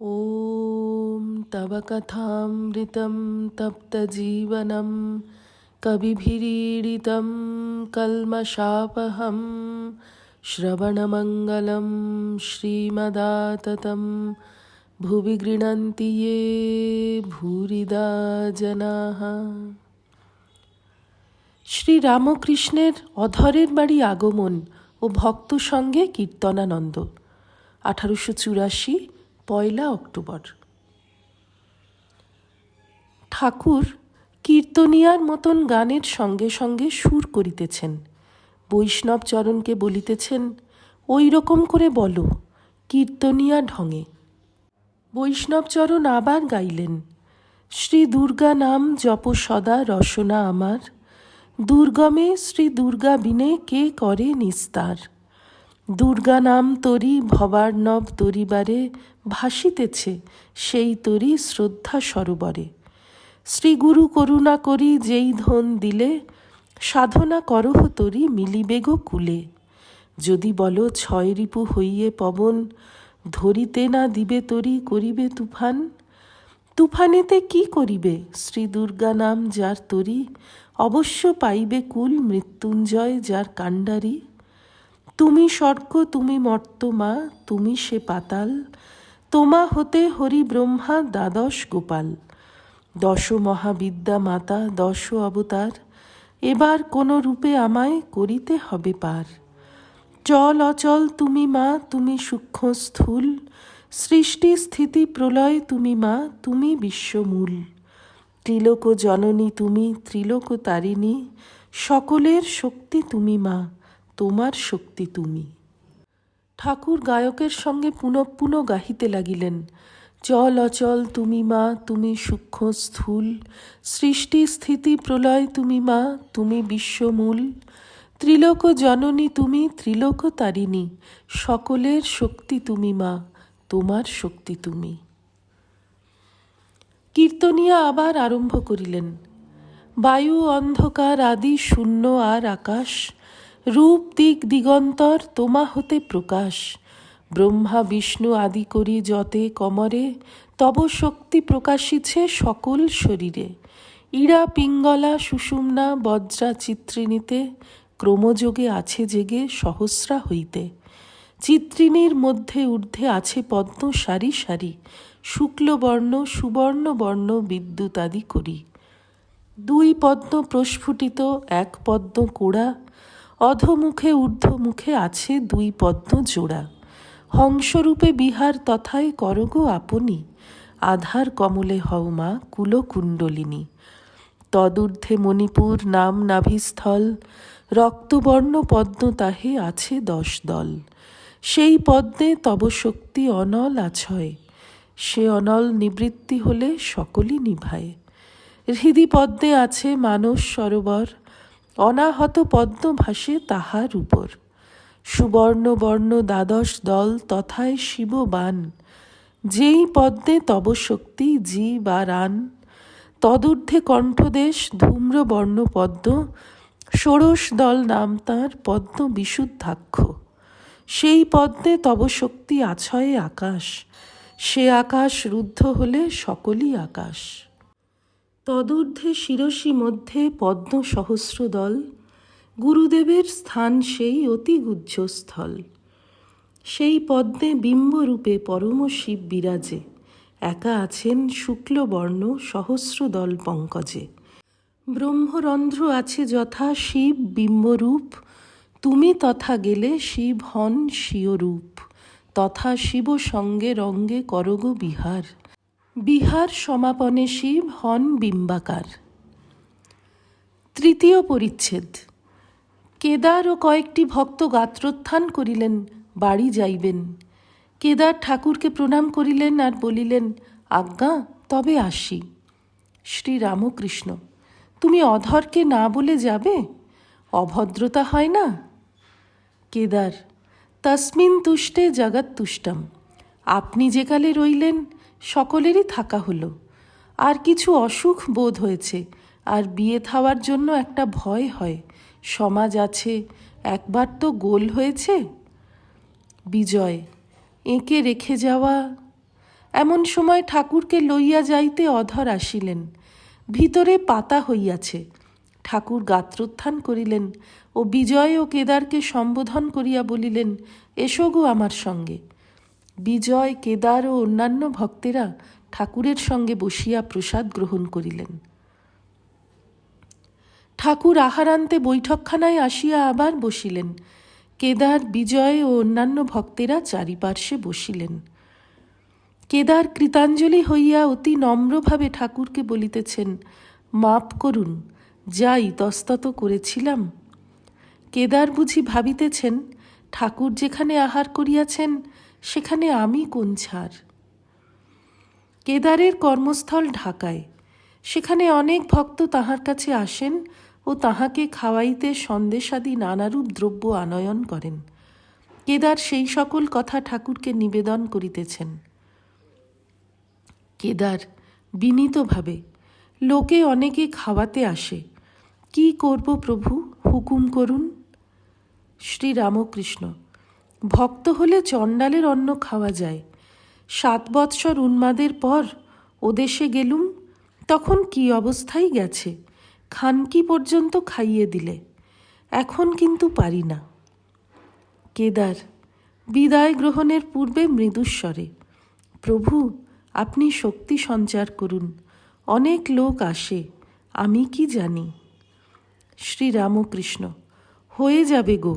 ॐ तव कथामृतं तप्तजीवनं कविभिरीडितं कल्मषापहं श्रवणमङ्गलं श्रीमदाततं भुवि गृह्णन्ति ये भूरिदा जनाः। শ্রীরামকৃষ্ণের অধরের বাড়ি আগমন ও ভক্ত সঙ্গে কীর্তনানন্দ 1884 1 অক্টোবর। ঠাকুর কীর্তনিয়ার মতন গানের সঙ্গে সঙ্গে সুর করিতেছেন। বৈষ্ণব চরণকে বলিতেছেন, ওই রকম করে বলো, কীর্তনিয়া ঢঙে। বৈষ্ণব চরণ আবার গাইলেন, শ্রী দুর্গা নাম জপ সদা রসনা আমার, দুর্গমে শ্রী দুর্গা বিনে কে করে নিস্তার। দুর্গা নাম তরি ভবার্ণব তরিবারে ভাসিতেছে সেই তরি শ্রদ্ধা সরোবরে। শ্রীগুরু করুণা করি যেই ধন দিলে, সাধনা করহ তরি মিলিবে গো কুলে। যদি বলো ছয় রিপু হইয়ে পবন, ধরিতে না দিবে তরি করিবে তুফান। তুফানেতে কি করিবে শ্রী দুর্গা নাম যার তরি, অবশ্য পাইবে কুল মৃত্যুঞ্জয় যার কাণ্ডারি। তুমি স্বর্গ তুমি মর্ত মা, তুমি সে পাতাল, তোমা হতে হরি ব্রহ্মা দ্বাদশ গোপাল। দশ মহাবিদ্যা মাতা 10 অবতার, এবার কোন রূপে আমায় করিতে হবে পার। চল অচল তুমি মা, তুমি সূক্ষ্ম স্থূল, সৃষ্টি স্থিতি প্রলয় তুমি মা, তুমি বিশ্বমূল। ত্রিলোক জননী তুমি, ত্রিলোক তারিণী, সকলের শক্তি তুমি মা, তোমার শক্তি তুমি। ঠাকুর গায়কের সঙ্গে পুনঃ পুনঃ গাহিতে লাগিলেন, চল অচল তুমি মা, তুমি সূক্ষ্ম স্থূল, সৃষ্টি স্থিতি প্রলয় তুমি মা, তুমি বিশ্বমূল। ত্রিলোক জননী তুমি, ত্রিলোক তারিণী, সকলের শক্তি তুমি মা, তোমার শক্তি তুমি। কীর্তনিয়া আবার আরম্ভ করিলেন, বায়ু অন্ধকার আদি শূন্য আর আকাশ, রূপ দিক দিগন্তর তোমা হতে প্রকাশ। ব্রহ্মা বিষ্ণু আদি করি যতে কমরে, তব শক্তি প্রকাশিছে সকল শরীরে। ইড়া পিঙ্গলা সুষুম্না বজ্রা চিত্রিণীতে, ক্রমযোগে আছে জেগে সহস্রা হইতে। চিত্রিণীর মধ্যে ঊর্ধ্বে আছে পদ্ম সারি সারি, শুক্লবর্ণ সুবর্ণ বর্ণ বিদ্যুতাদি করি। 2 পদ্ম প্রস্ফুটিত, 1 পদ্ম কোড়া, অধমুখে ঊর্ধ্বমুখে আছে 2 পদ্ম জোড়া। হংসরূপে বিহার তথায় করগ আপনি, আধার কমলে হও মা কুলকুণ্ডলিনী। তদূর্ধ্বে মণিপুর নাম নাভিস্থল, রক্তবর্ণ পদ্ম তাহে আছে 10 দল। সেই পদ্মে তব শক্তি অনল আছয়, সে অনল নিবৃত্তি হলে সকলই নিভায়। হৃদি পদ্মে আছে মানস সরোবর, অনাহত পদ্ম ভাসে তাহার উপর। সুবর্ণ বর্ণ 12 দল তথায় শিববান, যেই পদ্মে তব শক্তি জি বা রান। তদূর্ধ্বে কণ্ঠদেশ ধূম্রবর্ণ পদ্ম, 16 দল নাম তাঁর পদ্ম বিশুদ্ধাক্ষ। সেই পদ্মে তব শক্তি আছয়ে আকাশ, সে আকাশ রুদ্ধ হলে সকলই আকাশ। তদূর্ধ্বে শিরসি মধ্যে পদ্ম সহস্র দল, গুরুদেবের স্থান সেই অতি গুহ্যস্থল। সেই পদ্মে বিম্বরূপে পরম শিব বিরাজে, একা আছেন শুক্লবর্ণ সহস্র দল পঙ্কজে। ব্রহ্মরন্ধ্র আছে যথা শিব বিম্বরূপ, তুমি তথা গেলে শিব হন স্বীয়রূপ। তথা শিব সঙ্গে রঙ্গে করগ বিহার, বিহার সমাপনে শিব হন বিম্বাকার। 3য় পরিচ্ছেদ। কেদার ও কয়েকটি ভক্ত গাত্রোত্থান করিলেন, বাড়ি যাইবেন। কেদার ঠাকুরকে প্রণাম করিলেন আর বলিলেন, আজ্ঞা তবে আসি। শ্রীরামকৃষ্ণ, তুমি অধরকে না বলে যাবে? অভদ্রতা হয় না? কেদার, তস্মিন তুষ্টে জগৎ তুষ্টম, আপনি যেকালে রইলেন সকলেরই থাকা হলো। আর কিছু অসুখ বোধ হয়েছে, আর বিয়ে থাওয়ার জন্য একটা ভয় হয়। সমাজ আছে, একবার তো গোল হয়েছে। বিজয়, এঁকে রেখে যাওয়া এমন সময় ঠাকুরকে লইয়া যাইতে অধর আসিলেন। ভিতরে পাতা হইয়াছে। ঠাকুর গাত্রোত্থান করিলেন ও বিজয় ও কেদারকে সম্বোধন করিয়া বলিলেন, এসো গো আমার সঙ্গে। বিজয়, কেদার ও অন্যান্য ভক্তেরা ঠাকুরের সঙ্গে বসিয়া প্রসাদ গ্রহণ করিলেন। ঠাকুর আহারান্তে বৈঠকখানায় আসিয়া আবার বসিলেন। কেদার, বিজয় ও অন্যান্য ভক্তেরা চারিপার্শ্বে বসিলেন। কেদার কৃতাঞ্জলি হইয়া অতি নম্রভাবে ঠাকুরকে বলিতেছেন, মাপ করুন, যা ইতস্তত করেছিলাম। কেদার বুঝি ভাবিতেছেন, ঠাকুর যেখানে আহার করিয়াছেন সেখানে আমি কোন ছাড়। কেদারের কর্মস্থল ঢাকায়। সেখানে অনেক ভক্ত তাহার কাছে আসেন ও তাহাকে খাওয়াইতে সন্দেশাদি নানারূপ দ্রব্য আনয়ন করেন। কেদার সেই সকল কথা ঠাকুরকে নিবেদন করিতেছেন। কেদার বিনীতভাবে, লোকে অনেকে খাওয়াতে আসে, কি করব প্রভু, হুকুম করুন। শ্রীরামকৃষ্ণ, ভক্ত হলে চণ্ডালের অন্ন খাওয়া যায়। 7 বৎসর উন্মাদের পর ওদেশে গেলুম, তখন কি অবস্থায় গেছে, খানকি পর্যন্ত খাইয়ে দিলে, এখন কিন্তু পারি না। কেদার বিদায় গ্রহণের পূর্বে মৃদুস্বরে, প্রভু আপনি শক্তি সঞ্চার করুন, অনেক লোক আসে, আমি কি জানি। শ্রীরামকৃষ্ণ, হয়ে যাবে গো,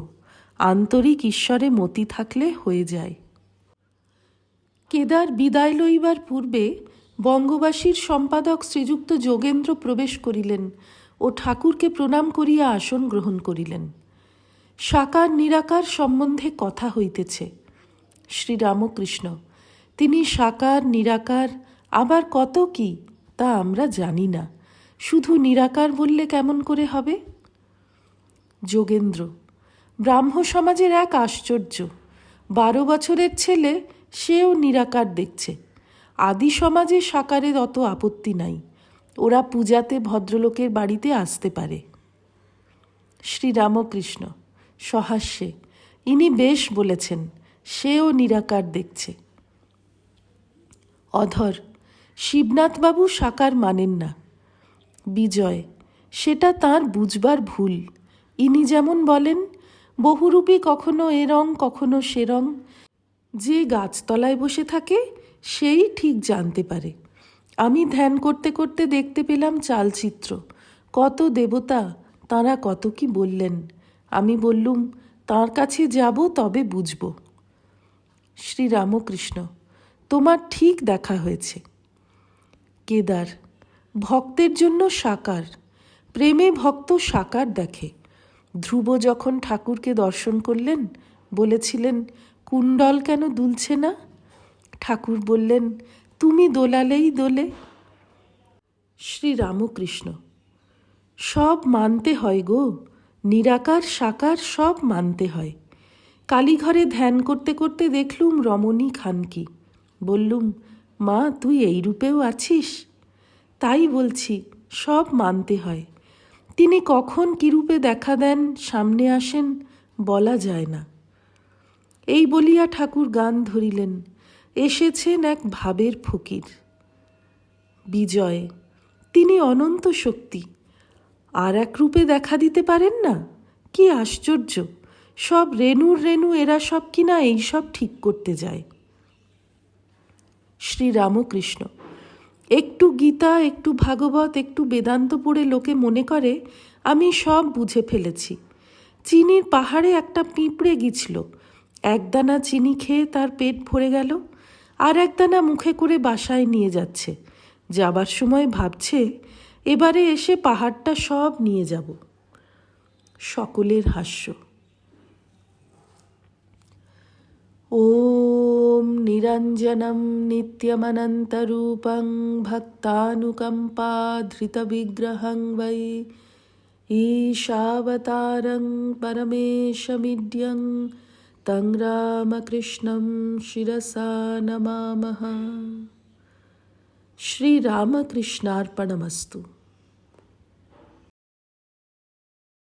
আন্তরিক ঈশ্বরে মতি থাকলে হয়ে যায়। কেদার বিদায় লইবার পূর্বে বঙ্গবাসীর সম্পাদক শ্রীযুক্ত যোগেন্দ্র প্রবেশ করিলেন ও ঠাকুরকে প্রণাম করিয়া আসন গ্রহণ করিলেন। সাকার নিরাকার সম্বন্ধে কথা হইতেছে। শ্রীরামকৃষ্ণ, তিনি সাকার, নিরাকার, আবার কত কি তা আমরা জানি না, শুধু নিরাকার বললে কেমন করে হবে। যোগেন্দ্র, ব্রাহ্ম সমাজের এক আশ্চর্য, 12 বছরের ছেলে সেও নিরাকার দেখছে। আদি সমাজে সাকারের অত আপত্তি নাই, ওরা পূজাতে ভদ্রলোকের বাড়িতে আসতে পারে। শ্রীরামকৃষ্ণ সহাস্যে, ইনি বেশ বলেছেন, সেও নিরাকার দেখছে। অধর, শিবনাথবাবু সাকার মানেন না। বিজয়, সেটা তাঁর বুঝবার ভুল। ইনি যেমন বলেন, বহুরূপী কখনো এ রং কখনো সে রং, যে গাছতলায় বসে থাকে সেই ঠিক জানতে পারে। আমি ধ্যান করতে করতে দেখতে পেলাম চালচিত্র, কত দেবতা, তাঁরা কত কি বললেন। আমি বললুম, তাঁর কাছে যাব তবে বুঝব। শ্রীরামকৃষ্ণ, তোমার ঠিক দেখা হয়েছে। কেদার, ভক্তের জন্য সাকার, প্রেমে ভক্ত সাকার দেখে। ধ্রুব যখন ঠাকুরকে দর্শন করলেন, বলেছিলেন, কুণ্ডল কেন দুলছে না? ঠাকুর বললেন, তুমি দোলালেই দোলে। শ্রীরামকৃষ্ণ, সব মানতে হয় গো, নিরাকার সাকার সব মানতে হয়। কালীঘরে ধ্যান করতে করতে দেখলুম রমণী খানকি। বললুম, মা তুই এই রূপেও আছিস? তাই বলছি, সব মানতে হয়। তিনি কখন কী রূপে দেখা দেন, সামনে আসেন, বলা যায় না। এই বলিয়া ঠাকুর গান ধরিলেন, এসেছেন এক ভাবের ফকির। বিজয়, তিনি অনন্ত শক্তি, আর এক রূপে দেখা দিতে পারেন না? কি আশ্চর্য, সব রেণুর রেণু, এরা সব কিনা এইসব ঠিক করতে যায়। শ্রীরামকৃষ্ণ, একটু গীতা, একটু ভাগবত, একটু বেদান্ত পড়ে লোকে মনে করে আমি সব বুঝে ফেলেছি। চিনির পাহাড়ে একটা পিঁপড়ে গিয়েছিল, একদানা চিনি খেয়ে তার পেট ভরে গেল, আর একদানা মুখে করে বাসায় নিয়ে যাচ্ছে। যাবার সময় ভাবছে, এবারে এসে পাহাড়টা সব নিয়ে যাব। সকলের হাস্য। ওম নিরঞ্জনম নিত্যমনন্তরূপং ভক্তানুকম্পাধৃতবিগ্রহং বৈ ঈশাবতারং পরমেশমিড্যং তং রামকৃষ্ণং শিরসা নমামঃ। শ্রীরামকৃষ্ণার্পণমস্তু।